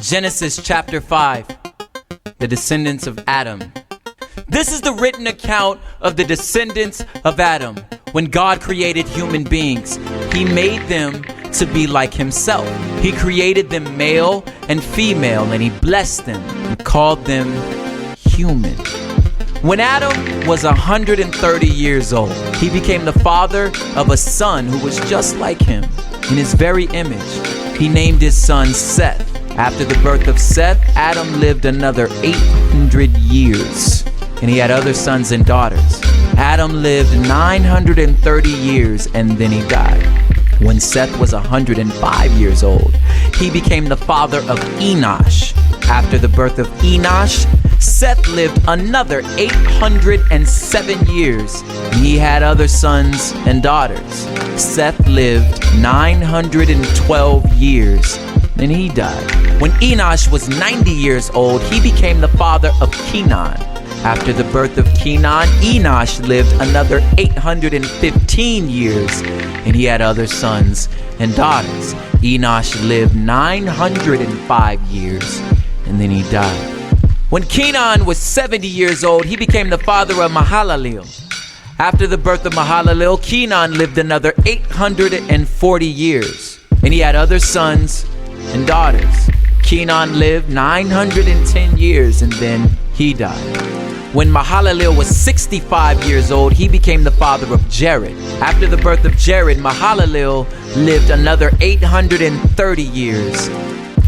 Genesis chapter 5, the descendants of Adam. This is the written account of the descendants of Adam. When God created human beings, He made them to be like Himself. He created them male and female, and He blessed them and called them human. When Adam was 130 years old, he became the father of a son who was just like him, in his very image. He named his son Seth. After the birth of Seth, Adam lived another 800 years, and he had other sons and daughters. Adam lived 930 years, and then he died. When Seth was 105 years old, he became the father of Enosh. After the birth of Enosh, Seth lived another 807 years, and he had other sons and daughters. Seth lived 912 years, and he died. When Enosh was 90 years old, he became the father of Kenan. After the birth of Kenan, Enosh lived another 815 years, and he had other sons and daughters. Enosh lived 905 years, and then he died. When Kenan was 70 years old, he became the father of Mahalalel. After the birth of Mahalalel, Kenan lived another 840 years, and he had other sons and daughters. Kenan lived 910 years, and then he died. When Mahalalel was 65 years old, he became the father of Jared. After the birth of Jared, Mahalalel lived another 830 years,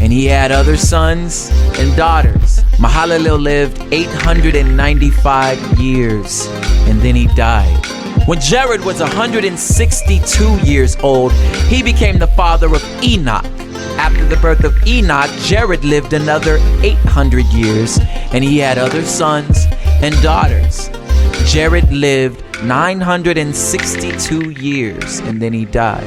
and he had other sons and daughters. Mahalalel lived 895 years, and then he died. When Jared was 162 years old, he became the father of Enoch. After the birth of Enoch, Jared lived another 800 years, and he had other sons and daughters. Jared lived 962 years, and then he died.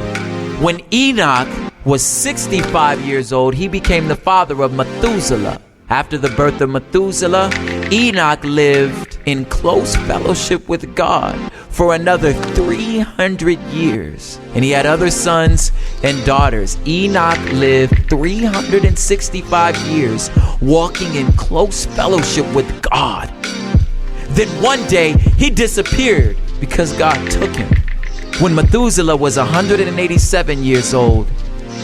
When Enoch was 65 years old, he became the father of Methuselah. After the birth of Methuselah, Enoch lived in close fellowship with God for another 300 years, and he had other sons and daughters. Enoch lived 365 years walking in close fellowship with God. Then one day he disappeared because God took him. When Methuselah was 187 years old,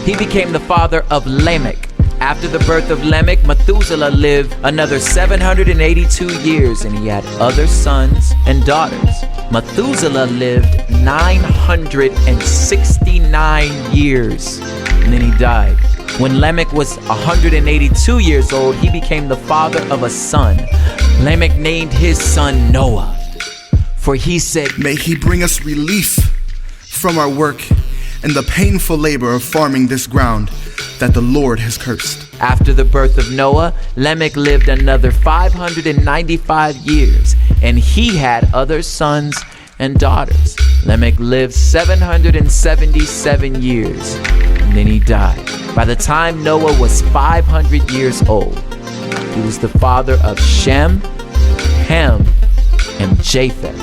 he became the father of Lamech. After the birth of Lamech, Methuselah lived another 782 years, and he had other sons and daughters. Methuselah lived 969 years, and then he died. When Lamech was 182 years old, he became the father of a son. Lamech named his son Noah, for he said, "May he bring us relief from our work and the painful labor of farming this ground that the Lord has cursed." After the birth of Noah, Lamech lived another 595 years, and he had other sons and daughters. Lamech lived 777 years, and then he died. By the time Noah was 500 years old, he was the father of Shem, Ham, and Japheth.